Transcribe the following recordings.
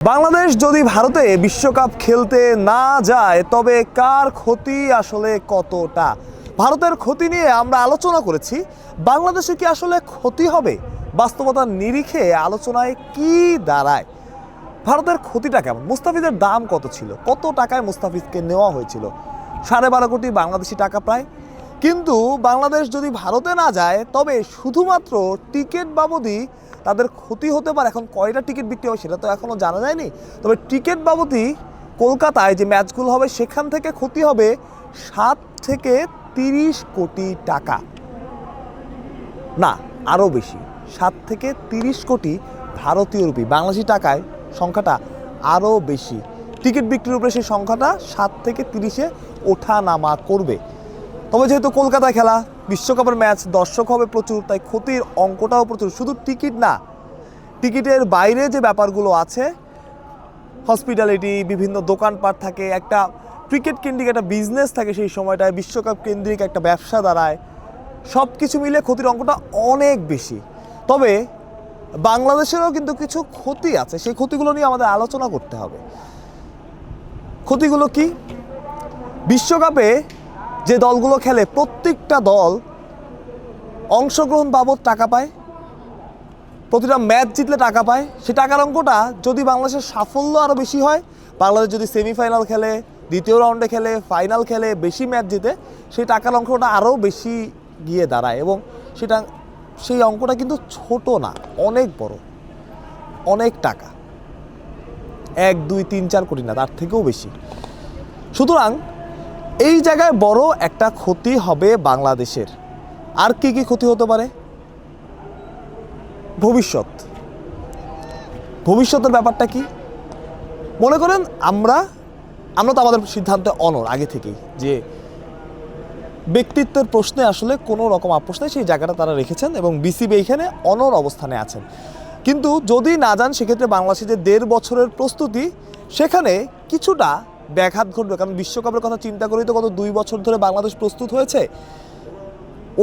বাংলাদেশ যদি ভারতে বিশ্বকাপ খেলতে না যায় তবে কার ক্ষতি আসলে কতটা? ভারতের ক্ষতি নিয়ে আমরা আলোচনা করেছি। বাংলাদেশে কি আসলে ক্ষতি হবে? বাস্তবতার নিরিখে আলোচনায় কি দাঁড়ায়? ভারতের ক্ষতিটা কেমন? মুস্তাফিজের দাম কত ছিল? কত টাকায় মুস্তাফিজকে নেওয়া হয়েছিল? 12.5 কোটি বাংলাদেশি টাকা প্রায়। কিন্তু বাংলাদেশ যদি ভারতে না যায় তবে শুধুমাত্র টিকিট বাবদই তাদের ক্ষতি হতে পারে। এখন কয়টা টিকিট বিক্রি হয় সেটা তো এখনও জানা যায়নি, তবে টিকিট বাবদই কলকাতায় যে ম্যাচগুলো হবে সেখান থেকে ক্ষতি হবে 7 থেকে 30 কোটি টাকা, না আরও বেশি, 7 থেকে 30 কোটি ভারতীয় রুপি। বাংলাদেশি টাকায় সংখ্যাটা আরও বেশি। টিকিট বিক্রির উপরে সেই সংখ্যাটা 7 থেকে 30-এ ওঠা নামা করবে। তবে যেহেতু কলকাতায় খেলা, বিশ্বকাপের ম্যাচ, দর্শক হবে প্রচুর, তাই ক্ষতির অঙ্কটাও প্রচুর। শুধু টিকিট না, টিকিটের বাইরে যে ব্যাপারগুলো আছে, হসপিটালিটি, বিভিন্ন দোকানপাট থাকে, একটা ক্রিকেট কেন্দ্রিক একটা বিজনেস থাকে, সেই সময়টায় বিশ্বকাপ কেন্দ্রিক একটা ব্যবসা দাঁড়ায়। সব কিছু মিলে ক্ষতির অঙ্কটা অনেক বেশি। তবে বাংলাদেশেরও কিন্তু কিছু ক্ষতি আছে, সেই ক্ষতিগুলো নিয়ে আমাদের আলোচনা করতে হবে। ক্ষতিগুলো কি? বিশ্বকাপে যে দলগুলো খেলে প্রত্যেকটা দল অংশগ্রহণ বাবদ টাকা পায়, প্রতিটা ম্যাচ জিতলে টাকা পায়। সে টাকার অঙ্কটা যদি বাংলাদেশের সাফল্য আরও বেশি হয়, বাংলাদেশ যদি সেমিফাইনাল খেলে, দ্বিতীয় রাউন্ডে খেলে, ফাইনাল খেলে, বেশি ম্যাচ জিতে, সেই টাকার অঙ্কটা আরও বেশি গিয়ে দাঁড়ায়। এবং সেই অঙ্কটা কিন্তু ছোট না, অনেক বড়, অনেক টাকা। 1, 2, 3, 4 কোটি না, তার থেকেও বেশি। সুতরাং এই জায়গায় বড় একটা ক্ষতি হবে বাংলাদেশের। আর কি কি ক্ষতি হতে পারে? ভবিষ্যতের ব্যাপারটা কি? মনে করেন আমরা তো আমাদের সিদ্ধান্তে অনড় আগে থেকেই, যে ব্যক্তিত্বের প্রশ্নে আসলে কোনো রকম আপোষ নেই, সেই জায়গাটা তারা রেখেছেন এবং বিসিবি এখানে অনড় অবস্থানে আছেন। কিন্তু যদি না যান সেক্ষেত্রে বাংলাদেশের যে 1.5 বছরের প্রস্তুতি, সেখানে কিছুটা ব্যাঘাত ঘটবে। কারণ বিশ্বকাপের কথা চিন্তা করেই তো গত 2 বছর ধরে বাংলাদেশ প্রস্তুত হয়েছে।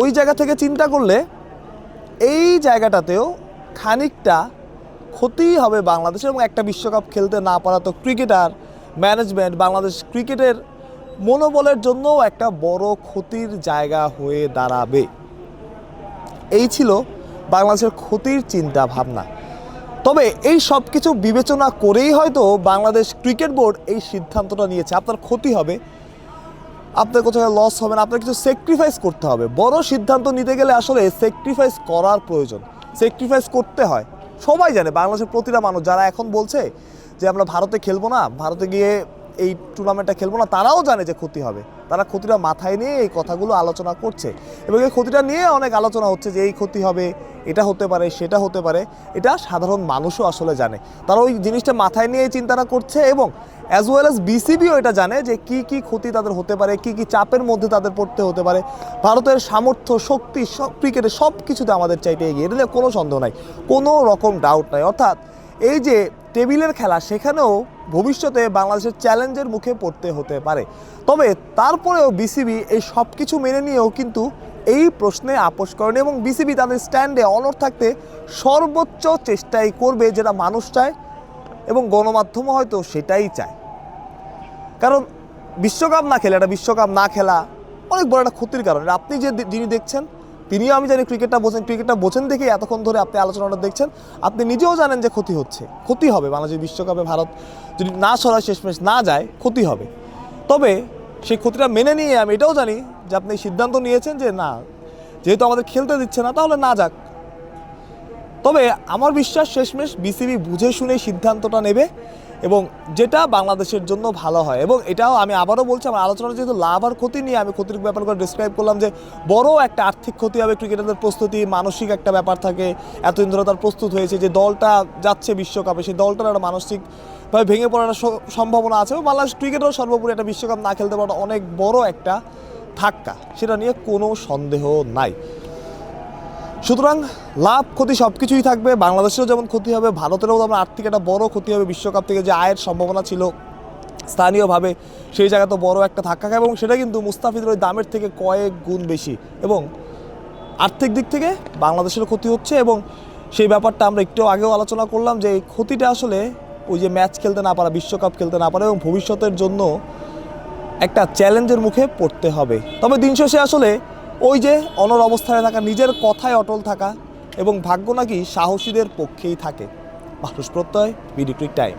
ওই জায়গা থেকে চিন্তা করলে এই জায়গাটাতেও খানিকটা ক্ষতিই হবে বাংলাদেশের। এবং একটা বিশ্বকাপ খেলতে না পারা তো ক্রিকেটার, ম্যানেজমেন্ট, বাংলাদেশ ক্রিকেটের মনোবলের জন্যও একটা বড় ক্ষতির জায়গা হয়ে দাঁড়াবে। এই ছিল বাংলাদেশের ক্ষতির চিন্তা ভাবনা। তবে এই সব কিছু বিবেচনা করেই হয়তো বাংলাদেশ ক্রিকেট বোর্ড এই সিদ্ধান্তটা নিয়েছে। আপনার ক্ষতি হবে, আপনার কোথাও লস হবে না, আপনার কিছু স্যাক্রিফাইস করতে হবে। বড় সিদ্ধান্ত নিতে গেলে আসলে স্যাক্রিফাইস করার প্রয়োজন, স্যাক্রিফাইস করতে হয়। সবাই জানে, বাংলাদেশের প্রতিটা মানুষ যারা এখন বলছে যে আমরা ভারতে খেলবো না, ভারতে গিয়ে এই টুর্নামেন্টটা খেলবো না, তারাও জানে যে ক্ষতি হবে। তারা ক্ষতিটা মাথায় নিয়ে এই কথাগুলো আলোচনা করছে এবং এই ক্ষতিটা নিয়ে অনেক আলোচনা হচ্ছে যে এই ক্ষতি হবে, এটা হতে পারে, সেটা হতে পারে। এটা সাধারণ মানুষও আসলে জানে, তারা ওই জিনিসটা মাথায় নিয়ে চিন্তাটা করছে এবং অ্যাজ ওয়েল অ্যাজ বিসিবিও এটা জানে যে কি কি ক্ষতি তাদের হতে পারে, কি কি চাপের মধ্যে তাদের পড়তে হতে পারে। ভারতের সামর্থ্য, শক্তি, সব ক্রিকেটে সব কিছুতে আমাদের চাইতে এগিয়ে, এটা নিয়ে কোনো সন্দেহ নাই, কোনো রকম ডাউট নাই। অর্থাৎ এই যে টেবিলের খেলা, সেখানেও ভবিষ্যতে বাংলাদেশের চ্যালেঞ্জের মুখে পড়তে হতে পারে। তবে তারপরেও বিসিবি এই সব কিছু মেনে নিয়েও কিন্তু এই প্রশ্নে আপোষ করেনি এবং বিসিবি তাদের স্ট্যান্ডে অনড় থাকতে সর্বোচ্চ চেষ্টাই করবে, যেটা মানুষ চায় এবং গণমাধ্যমও হয়তো সেটাই চায়। কারণ বিশ্বকাপ না খেলে, একটা বিশ্বকাপ না খেলা অনেক বড় একটা ক্ষতির কারণ। আপনি যিনি দেখছেন তিনিও, আমি জানি ক্রিকেটটা বোঝেন দেখে এতক্ষণ ধরে আপনি আলোচনাটা দেখছেন। আপনি নিজেও জানেন যে ক্ষতি হবে বাংলাদেশের বিশ্বকাপে ভারত যদি না সরায়, শেষমেশ না যায়, ক্ষতি হবে। তবে সেই ক্ষতিটা মেনে নিয়ে আমি এটাও জানি যে আপনি সিদ্ধান্ত নিয়েছেন যে না, যেহেতু আমাদের খেলতে দিচ্ছে না, তাহলে না যাক। তবে আমার বিশ্বাস শেষমেশ বিসিবি বুঝে শুনে সিদ্ধান্তটা নেবে এবং যেটা বাংলাদেশের জন্য ভালো হয়। এবং এটাও আমি আবারও বলছি, আমার আলোচনা যেহেতু লাভ আর ক্ষতি নিয়ে, আমি ক্ষতির ব্যাপার করে ডিসক্রাইব করলাম যে বড় একটা আর্থিক ক্ষতি হবে, ক্রিকেটারদের প্রস্তুতি, মানসিক একটা ব্যাপার থাকে। এতদিন ধরে তার প্রস্তুত হয়েছে, যে দলটা যাচ্ছে বিশ্বকাপে, সেই দলটার একটা মানসিকভাবে ভেঙে পড়ার সম্ভাবনা আছে। এবং বাংলাদেশ ক্রিকেটও সর্বোপরি একটা বিশ্বকাপ না খেলতে পারাটা অনেক বড় একটা ধাক্কা, সেটা নিয়ে কোনো সন্দেহ নাই। সুতরাং লাভ ক্ষতি সব কিছুই থাকবে। বাংলাদেশেরও যেমন ক্ষতি হবে, ভারতেরও যেমন আর্থিক একটা বড় ক্ষতি হবে। বিশ্বকাপ থেকে যে আয়ের সম্ভাবনা ছিল স্থানীয়ভাবে, সেই জায়গা তো বড় একটা ধাক্কা খাবে এবং সেটা কিন্তু মুস্তাফিজের ওই দামের থেকে কয়েক গুণ বেশি। এবং আর্থিক দিক থেকে বাংলাদেশেরও ক্ষতি হচ্ছে এবং সেই ব্যাপারটা আমরা একটু আগেও আলোচনা করলাম যে এই ক্ষতিটা আসলে ওই যে ম্যাচ খেলতে না পারা, বিশ্বকাপ খেলতে না পারা এবং ভবিষ্যতের জন্য একটা চ্যালেঞ্জের মুখে পড়তে হবে। তবে দিন শেষে আসলে ওই যে অনড় অবস্থায় থাকা, নিজের কথায় অটল থাকা এবং ভাগ্য নাকি সাহসীদের পক্ষেই থাকে। মানুষ প্রত্যয়, বিডি ক্রিক টাইম।